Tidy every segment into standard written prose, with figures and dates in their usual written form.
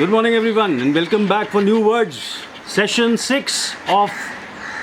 Good morning, everyone, and welcome back for New Words, session 6 of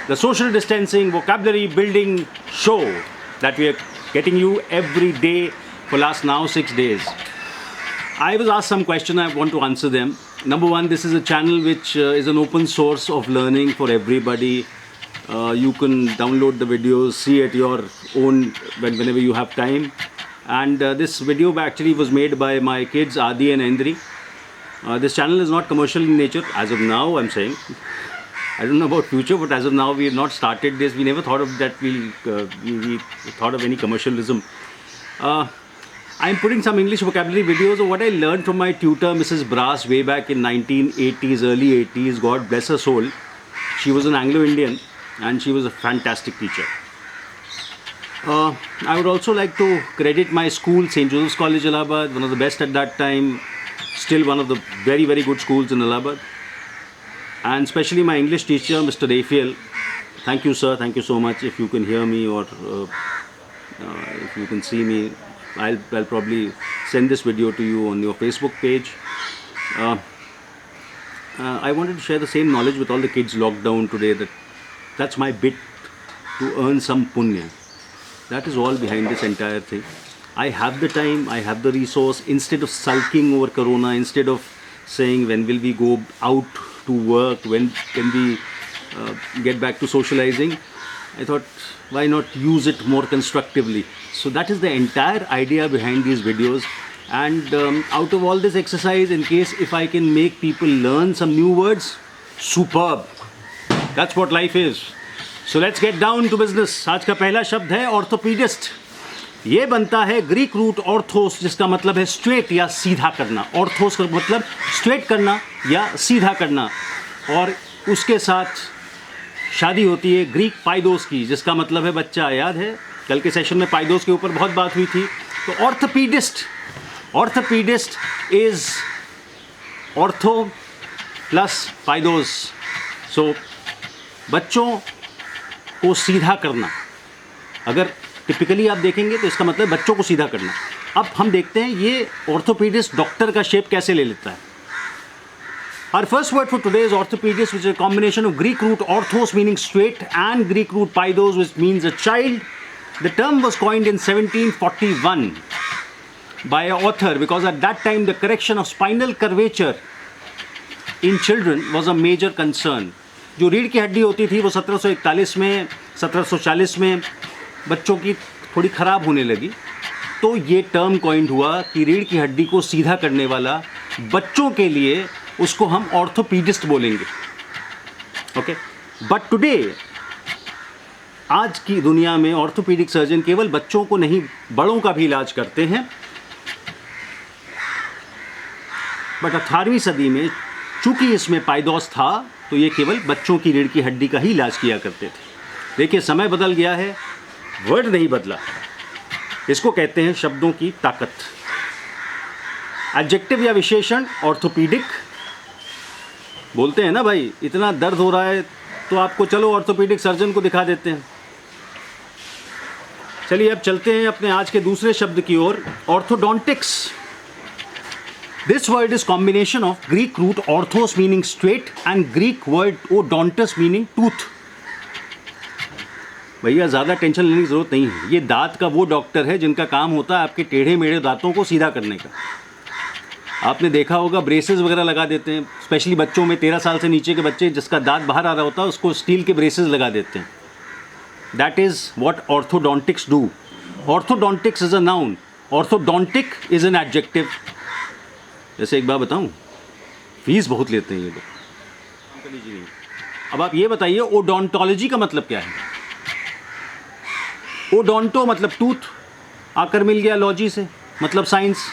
the social distancing vocabulary building show that we are getting you every day for last now 6 days. I was asked some question, I want to answer them. Number one, this is a channel which is an open source of learning for everybody. You can download the videos, see at your own whenever you have time. And this video actually was made by my kids Adi and Endri. This channel is not commercial in nature as of now. I'm saying I don't know about future, but as of now we have not started this. We never thought of that. We thought of any commercialism. I'm putting some English vocabulary videos of what I learned from my tutor Mrs. Brass way back in 1980s, early 80s. God bless her soul. She was an Anglo-Indian and she was a fantastic teacher. I would also like to credit my school, St. Joseph's College, Allahabad, one of the best at that time, still one of the very, very good schools in Allahabad. And especially my English teacher, Mr. Raphael. Thank you, sir. Thank you so much. If you can hear me or if you can see me, I'll probably send this video to you on your Facebook page. I wanted to share the same knowledge with all the kids locked down today. That's my bit to earn some punya. That is all behind this entire thing. I have the time, I have the resource. Instead of sulking over Corona, instead of saying when will we go out to work, when can we get back to socializing, I thought why not use it more constructively. So that is the entire idea behind these videos. And out of all this exercise, in case if I can make people learn some new words, superb. That's what life is. So let's get down to business. आज का पहला शब्द है ऑर्थोपीडिस्ट. ये बनता है Greek root orthos, जिसका मतलब है स्ट्रेट या सीधा करना. ऑर्थोस का मतलब स्ट्रेट करना या सीधा करना. और उसके साथ शादी होती है ग्रीक पाइडोस की, जिसका मतलब है बच्चा. याद है कल के सेशन में पाइडोस के ऊपर बहुत बात हुई थी. तो ऑर्थोपीडिस्ट इज ऑर्थो प्लस पाइडोस. सो बच्चों को सीधा करना. अगर टिपिकली आप देखेंगे तो इसका मतलब बच्चों को सीधा करना. अब हम देखते हैं ये ऑर्थोपीडिस्ट डॉक्टर का शेप कैसे ले लेता है. Our first word for today is orthopedist, which is a combination of Greek root orthos meaning straight and Greek root paidos, which means a child. The term was coined in 1741 by an author because at that time the correction of spinal curvature in children was a major concern. जो रीढ़ की हड्डी होती थी वो 1741 में 1740 में बच्चों की थोड़ी ख़राब होने लगी. तो ये टर्म कॉइंड हुआ कि रीढ़ की हड्डी को सीधा करने वाला बच्चों के लिए उसको हम ऑर्थोपीडिस्ट बोलेंगे. ओके, बट टुडे आज की दुनिया में ऑर्थोपीडिक सर्जन केवल बच्चों को नहीं बड़ों का भी इलाज करते हैं. बट 18वीं सदी में चूंकि इसमें पाइडोस था तो ये केवल बच्चों की रीढ़ की हड्डी का ही इलाज किया करते थे. देखिए समय बदल गया है, वर्ड नहीं बदला. इसको कहते हैं शब्दों की ताकत. एडजेक्टिव या विशेषण ऑर्थोपीडिक बोलते हैं ना भाई. इतना दर्द हो रहा है तो आपको चलो ऑर्थोपीडिक सर्जन को दिखा देते हैं. चलिए अब चलते हैं अपने आज के दूसरे शब्द की ओर, orthodontics. This word is combination of Greek root orthos meaning straight and Greek word odontus meaning tooth. भैया ज़्यादा टेंशन लेने की ज़रूरत नहीं है. ये दांत का वो डॉक्टर है जिनका काम होता है आपके टेढ़े मेढ़े दांतों को सीधा करने का. आपने देखा होगा ब्रेसेस वगैरह लगा देते हैं, स्पेशली बच्चों में. 13 साल से नीचे के बच्चे जिसका दांत बाहर आ रहा होता है उसको स्टील के ब्रेसेस लगा देते हैं. That is what orthodontics do. Orthodontics is a noun, orthodontic is an adjective. जैसे एक बार बताऊं, फीस बहुत लेते हैं ये लोग. अब आप ये बताइए ओडोंटोलॉजी का मतलब क्या है. ओडोंटो मतलब टूथ, आकर मिल गया लॉजी से मतलब साइंस,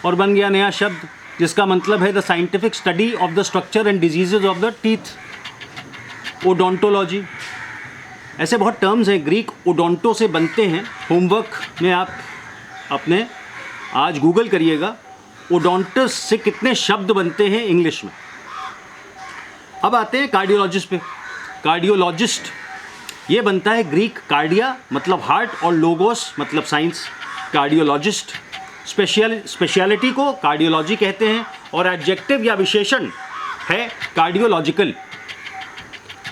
और बन गया नया शब्द जिसका मतलब है the scientific study of the structure and diseases of the teeth. Odontology. ऐसे बहुत टर्म्स हैं ग्रीक ओडोंटो से बनते हैं. होमवर्क में आप अपने आज गूगल करिएगा ओडोंटस से कितने शब्द बनते हैं इंग्लिश में. अब आते हैं कार्डियोलॉजिस्ट पे. कार्डियोलॉजिस्ट ये बनता है ग्रीक कार्डिया मतलब हार्ट और लोगोस मतलब साइंस. कार्डियोलॉजिस्ट. स्पेशलिटी को कार्डियोलॉजी कहते हैं और एडजेक्टिव या विशेषण है cardiological.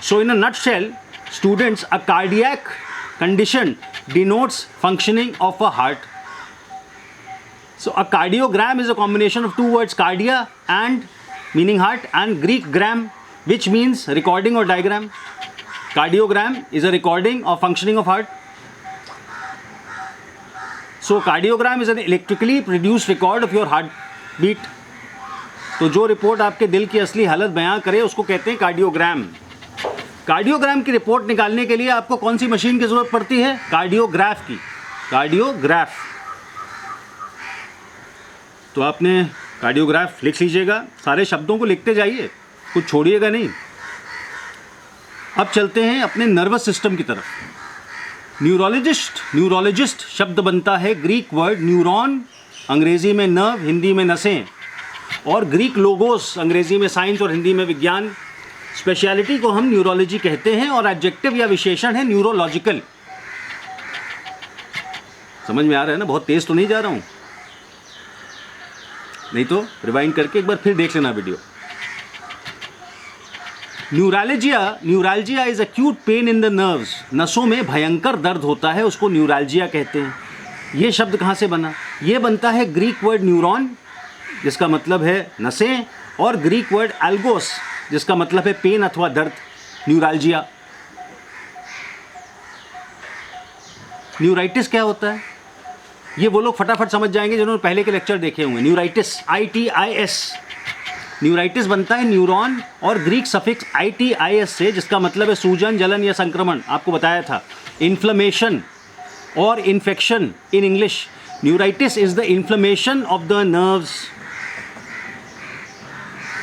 So in a nutshell students, a cardiac condition denotes functioning of a heart. So a cardiogram is a combination of two words, cardia and meaning heart, and Greek gram, which means recording or diagram. Cardiogram is a recording of functioning of heart. So cardiogram is an electrically produced record of your heartbeat. तो जो report आपके दिल की असली हालत बयां करे उसको कहते हैं कार्डियोग्राम. कार्डियोग्राम की रिपोर्ट निकालने के लिए आपको कौन सी मशीन की ज़रूरत पड़ती है? कार्डियोग्राफ की. कार्डियोग्राफ. तो आपने कार्डियोग्राफ लिख लीजिएगा, सारे शब्दों को लिखते जाइए, कुछ छोड़िएगा नहीं. अब चलते हैं अपने नर्वस सिस्टम की तरफ. न्यूरोलॉजिस्ट शब्द बनता है ग्रीक वर्ड न्यूरॉन, अंग्रेजी में नर्व, हिंदी में नसें, और ग्रीक लोगोस, अंग्रेजी में साइंस और हिंदी में विज्ञान. स्पेशलिटी को हम न्यूरोलॉजी कहते हैं और एडजेक्टिव या विशेषण है न्यूरोलॉजिकल. समझ में आ रहा है ना? बहुत तेज तो नहीं जा रहा हूँ? नहीं तो रिवाइंड करके एक बार फिर देख लेना video. Neuralgia is acute pain in the nerves. नसों में भयंकर दर्द होता है, उसको न्यूरालजिया कहते हैं. ये शब्द कहाँ से बना? ये बनता है ग्रीक वर्ड न्यूरॉन, जिसका मतलब है नसें, और ग्रीक वर्ड एल्गोस, जिसका मतलब है पेन अथवा दर्द. न्यूरालजिया. न्यूराइटिस क्या होता है? ये वो लोग फटाफट समझ जाएंगे जिन्होंने पहले के लेक्चर देखे होंगे. Neuritis, ITIS. न्यूराइटिस बनता है न्यूरॉन और ग्रीक सफिक्स ITIS से, जिसका मतलब है सूजन, जलन या संक्रमण. आपको बताया था. इन्फ्लेमेशन और infection in English. Neuritis is the inflammation of the nerves.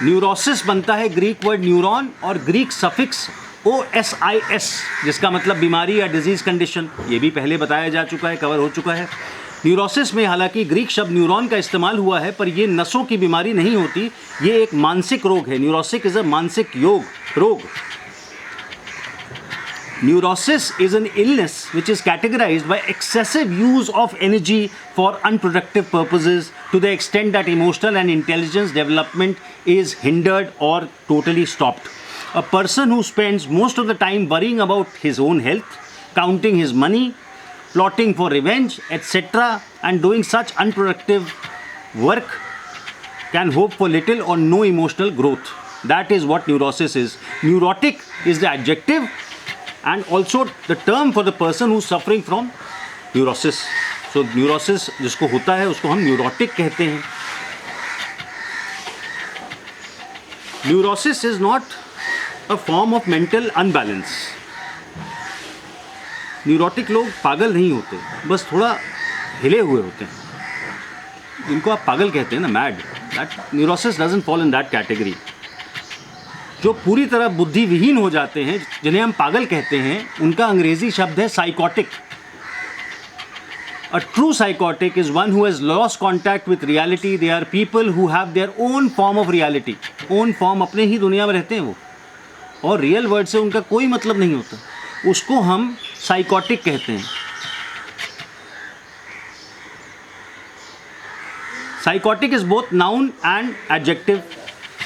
Neurosis बनता है ग्रीक वर्ड न्यूरॉन और ग्रीक सफिक्स OSIS, जिसका मतलब बीमारी या डिजीज कंडीशन. ये भी पहले बताया जा चुका है, कवर हो चुका है. न्यूरोसिस में हालांकि ग्रीक शब्द न्यूरॉन का इस्तेमाल हुआ है, पर ये नसों की बीमारी नहीं होती, ये एक मानसिक रोग है. न्यूरोसिक इज अ मानसिक रोग. Neurosis is an illness which is categorised by excessive use of energy for unproductive purposes to the extent that emotional and intelligence development is hindered और totally stopped. A person who spends most of the time worrying about his own health, counting his money, plotting for revenge, etc., and doing such unproductive work can hope for little or no emotional growth. That is what neurosis is. Neurotic is the adjective and also the term for the person who is suffering from neurosis. So neurosis जिसको होता है उसको हम neurotic कहते हैं. Neurosis is not a form of mental unbalance. Neurotic लोग पागल नहीं होते, बस थोड़ा हिले हुए होते हैं. इनको आप पागल कहते हैं ना, mad. That neurosis doesn't fall in that category. जो पूरी तरह बुद्धि विहीन हो जाते हैं, जिन्हें हम पागल कहते हैं, उनका अंग्रेजी शब्द है psychotic. A true psychotic is one who has lost contact with reality. They are people who have their own form of reality. Own form, अपने ही दुनिया में रहते हैं वो, और रियल वर्ड से उनका कोई मतलब नहीं होता. उसको हम साइकोटिक कहते हैं. Psychotic is both noun and adjective.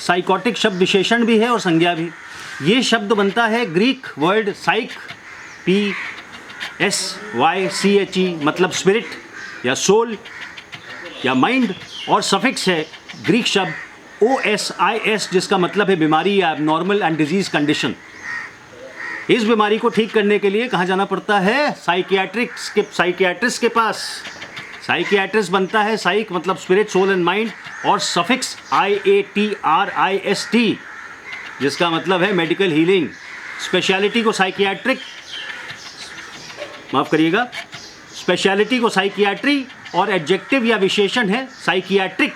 Psychotic शब्द विशेषण भी है और संज्ञा भी. ये शब्द बनता है ग्रीक वर्ड साइक, PSYCHE, मतलब स्पिरिट या सोल या माइंड, और सफिक्स है ग्रीक शब्द OSIS, जिसका मतलब है बीमारी या एबनॉर्मल एंड डिजीज कंडीशन. इस बीमारी को ठीक करने के लिए कहाँ जाना पड़ता है? साइकियाट्रिस्ट के पास. साइकियाट्रिस्ट बनता है साइक मतलब स्पिरिट, सोल एंड माइंड, और सफिक्स IATRIST, जिसका मतलब है मेडिकल हीलिंग. स्पेशलिटी को स्पेशलिटी को साइकियाट्री और एडजेक्टिव या विशेषण है साइकियाट्रिक.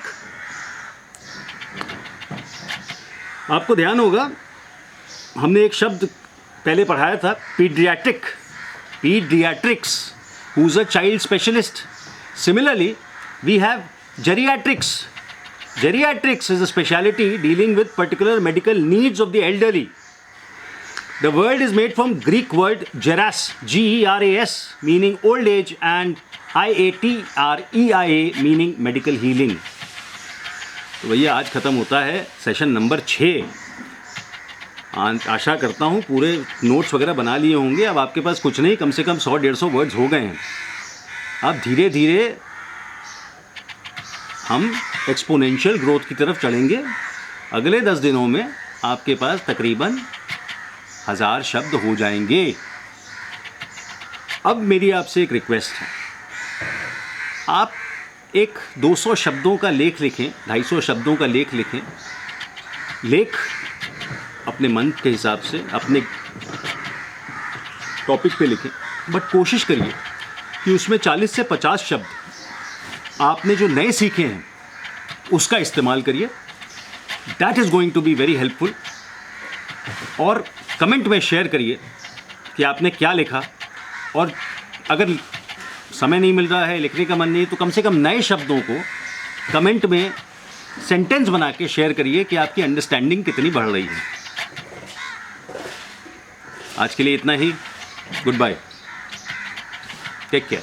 आपको ध्यान होगा हमने एक शब्द पहले पढ़ाया था, paediatrics, who is a child specialist. Similarly we have geriatrics. Geriatrics is a specialty dealing with particular medical needs of the elderly. The word is made from Greek word geras, Geras, meaning old age, and IATREIA, meaning medical healing. तो भैया आज ख़त्म होता है session number 6। आशा करता हूँ पूरे notes वगैरह बना लिए होंगे। अब आपके पास कुछ नहीं, कम से कम 100-150 वर्ड्स हो गए हैं। अब धीरे धीरे हम एक्सपोनेंशियल ग्रोथ की तरफ चलेंगे। अगले 10 दिनों में आपके पास तकरीबन 1000 शब्द हो जाएंगे। अब मेरी आपसे एक रिक्वेस्ट है, आप एक 200 शब्दों का लेख लिखें, 250 शब्दों का लेख लिखें। लेख अपने मन के हिसाब से अपने टॉपिक पे लिखें, बट कोशिश करिए कि उसमें 40 से 50 शब्द आपने जो नए सीखे हैं उसका इस्तेमाल करिए। That is going to be very helpful. और कमेंट में शेयर करिए कि आपने क्या लिखा, और अगर समय नहीं मिल रहा है, लिखने का मन नहीं, तो कम से कम नए शब्दों को कमेंट में सेंटेंस बना के शेयर करिए कि आपकी अंडरस्टैंडिंग कितनी बढ़ रही है। आज के लिए इतना ही। Goodbye, take care.